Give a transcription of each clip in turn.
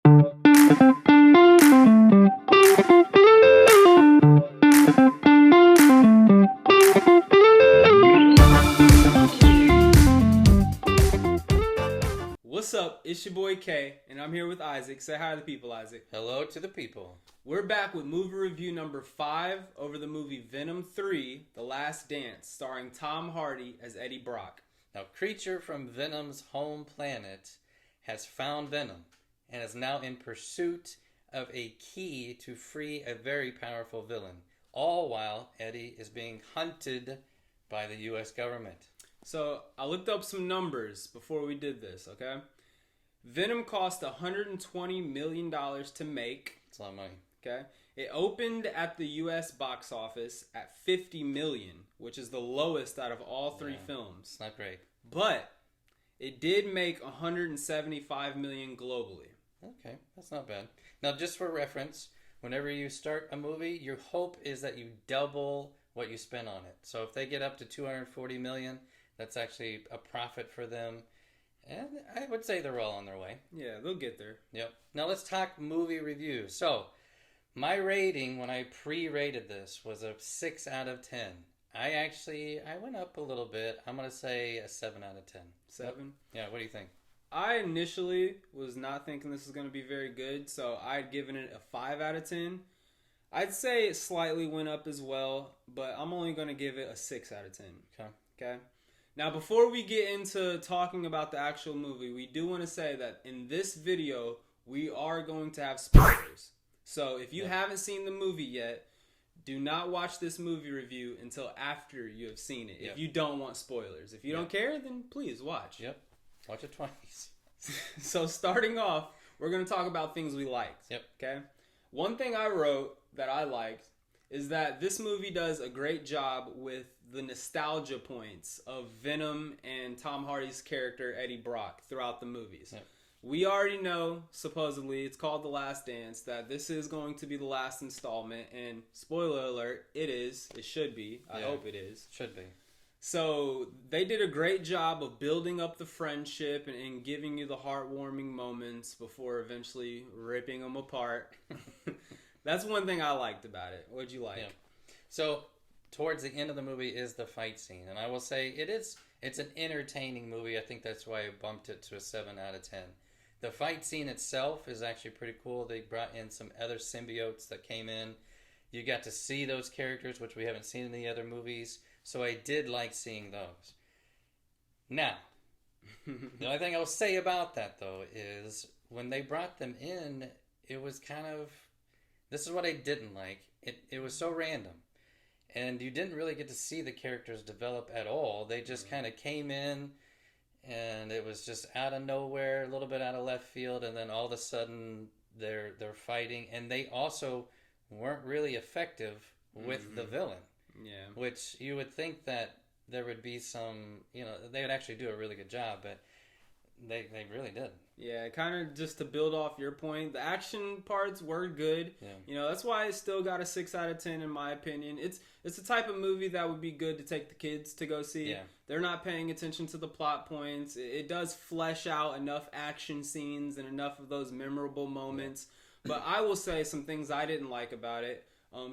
What's up? It's your boy K, and I'm here with Isaac. Say hi to the people, Isaac. Hello to the people. We're back with movie review number 5 over the movie Venom 3, The Last Dance, starring Tom Hardy as Eddie Brock. Now, creature from Venom's home planet has found Venom and is now in pursuit of a key to free a very powerful villain, all while Eddie is being hunted by the U.S. government. So, I looked up some numbers before we did this, okay? Venom cost $120 million to make. It's a lot of money. Okay. It opened at the U.S. box office at $50 million, which is the lowest out of all three films. It's not great. But it did make $175 million globally. Okay, that's not bad. Now, just for reference, whenever you start a movie, your hope is that you double what you spend on it. So if they get up to $240 million, that's actually a profit for them. And I would say they're all on their way. Yeah, they'll get there. Yep. Now let's talk movie review. So, my rating when I pre-rated this was a 6 out of 10. I went up a little bit. I'm going to say a 7 out of 10. 7? Yeah, what do you think? I initially was not thinking this was going to be very good, so I'd given it a 5 out of 10. I'd say it slightly went up as well, but I'm only going to give it a 6 out of 10. Okay? Now, before we get into talking about the actual movie, we do want to say that in this video, we are going to have spoilers. So, if you haven't seen the movie yet, do not watch this movie review until after you have seen it. If you don't want spoilers. If you don't care, then please watch. Yep. Watch it twice. So, starting off, we're going to talk about things we liked. Yep. Okay? One thing I wrote that I liked is that this movie does a great job with the nostalgia points of Venom and Tom Hardy's character Eddie Brock throughout the movies. Yeah. We already know, supposedly, it's called The Last Dance, that this is going to be the last installment, and spoiler alert, it is. It should be. I hope it is. Should be. So they did a great job of building up the friendship and giving you the heartwarming moments before eventually ripping them apart. That's one thing I liked about it. What'd you like? Yeah. So, towards the end of the movie is the fight scene. And I will say it's an entertaining movie. I think that's why I bumped it to a 7 out of 10. The fight scene itself is actually pretty cool. They brought in some other symbiotes that came in. You got to see those characters, which we haven't seen in the other movies. So I did like seeing those. Now, the only thing I will say about that, though, is when they brought them in, it was kind of... This is what I didn't like. It was so random. And you didn't really get to see the characters develop at all. They just kind of came in, and it was just out of nowhere, a little bit out of left field, and then all of a sudden they're fighting. And they also weren't really effective with the villain. Yeah. Which you would think that there would be some, they would actually do a really good job, but they really did. Yeah, kind of just to build off your point, the action parts were good. Yeah. That's why it still got a 6 out of 10 in my opinion. It's the type of movie that would be good to take the kids to go see. Yeah. They're not paying attention to the plot points. It does flesh out enough action scenes and enough of those memorable moments. Yeah. But I will say some things I didn't like about it.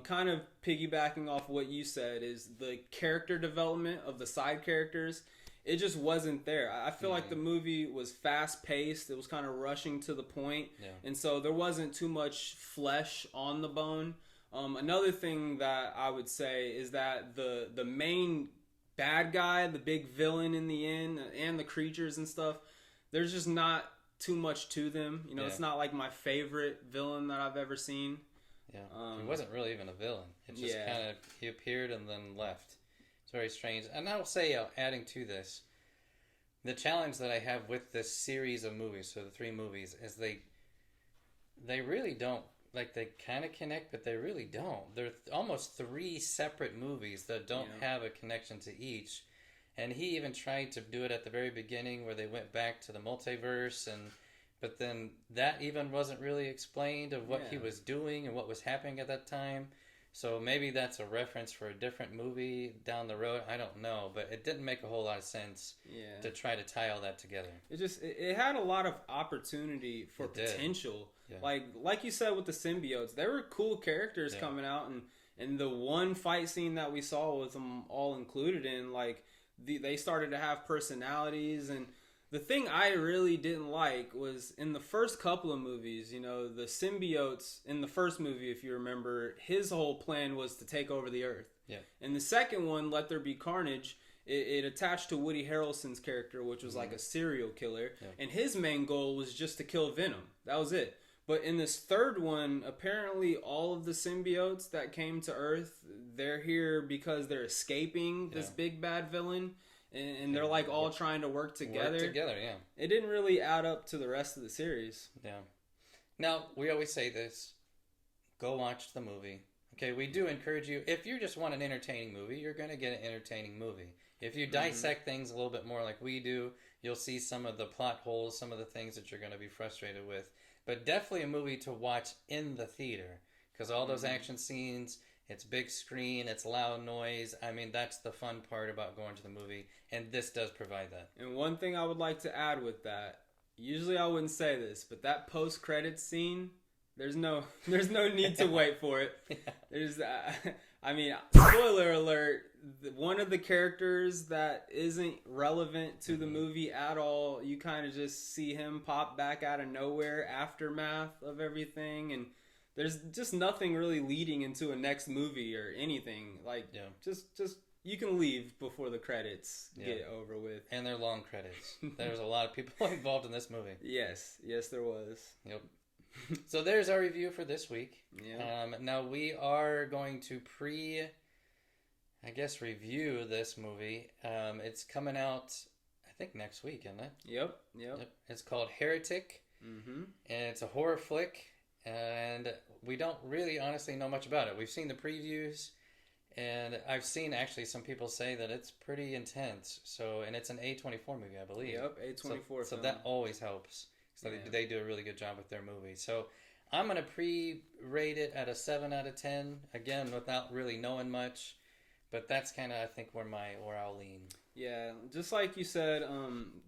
Kind of piggybacking off what you said is the character development of the side characters. It just wasn't there. I feel like the movie was fast-paced. It was kind of rushing to the point. Yeah. And so there wasn't too much flesh on the bone. Another thing that I would say is that the main bad guy, the big villain in the end, and the creatures and stuff, there's just not too much to them. It's not like my favorite villain that I've ever seen. Yeah, he wasn't really even a villain. It just kind of, he appeared and then left. It's very strange. And I will say, adding to this, the challenge that I have with this series of movies, so the 3 movies, is they really don't, like, they kind of connect, but they really don't. They're almost 3 separate movies that don't have a connection to each. And he even tried to do it at the very beginning where they went back to the multiverse but then that even wasn't really explained of what he was doing and what was happening at that time. So maybe that's a reference for a different movie down the road. I don't know, but it didn't make a whole lot of sense to try to tie all that together. It had a lot of opportunity for potential. Yeah. Like you said with the symbiotes, there were cool characters coming out, and the one fight scene that we saw with them all included in, like they started to have personalities. And the thing I really didn't like was in the first couple of movies, you know, the symbiotes in the first movie, if you remember, his whole plan was to take over the Earth. Yeah. In the second one, Let There Be Carnage, it attached to Woody Harrelson's character, which was like a serial killer. Yeah. And his main goal was just to kill Venom. That was it. But in this third one, apparently all of the symbiotes that came to Earth, they're here because they're escaping this big bad villain. And they're like all trying to work together. Work together, yeah. It didn't really add up to the rest of the series. Yeah. Now, we always say this. Go watch the movie. Okay, we do encourage you. If you just want an entertaining movie, you're going to get an entertaining movie. If you dissect things a little bit more like we do, you'll see some of the plot holes, some of the things that you're going to be frustrated with. But definitely a movie to watch in the theater. Because all those action scenes... It's big screen, it's loud noise. I mean, that's the fun part about going to the movie, and this does provide that. And one thing I would like to add with that, usually I wouldn't say this, but that post-credits scene, there's no need to wait for it. There's, I mean, spoiler alert, one of the characters that isn't relevant to the movie at all, you kind of just see him pop back out of nowhere, aftermath of everything, and there's just nothing really leading into a next movie or anything. Like, just you can leave before the credits get over with. And they're long credits. There's a lot of people involved in this movie. Yes, there was. Yep. So there's our review for this week. Yeah. Now we are going to review this movie. It's coming out, I think, next week, isn't it? Yep. It's called Heretic. Mm-hmm. And it's a horror flick. And we don't really honestly know much about it. We've seen the previews, and I've seen actually some people say that it's pretty intense. So, and it's an A24 movie, I believe. Yep, A24 So that always helps. So they do a really good job with their movies. So I'm going to pre-rate it at a 7 out of 10, again, without really knowing much. But that's kind of, I think, where I'll lean. Yeah, just like you said,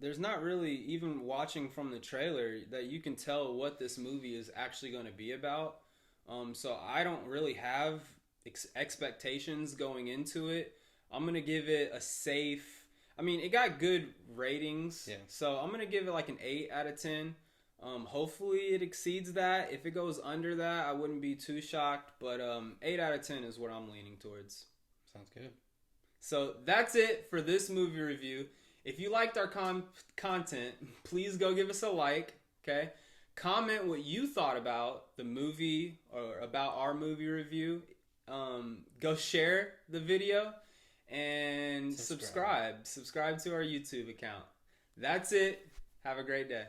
there's not really, even watching from the trailer, that you can tell what this movie is actually going to be about. So I don't really have expectations going into it. I'm going to give it a safe... I mean, it got good ratings, so I'm going to give it like an 8 out of 10. Hopefully it exceeds that. If it goes under that, I wouldn't be too shocked, but 8 out of 10 is what I'm leaning towards. Sounds good. So that's it for this movie review. If you liked our content, please go give us a like, okay? Comment what you thought about the movie or about our movie review. Go share the video and subscribe. Subscribe to our YouTube account. That's it. Have a great day.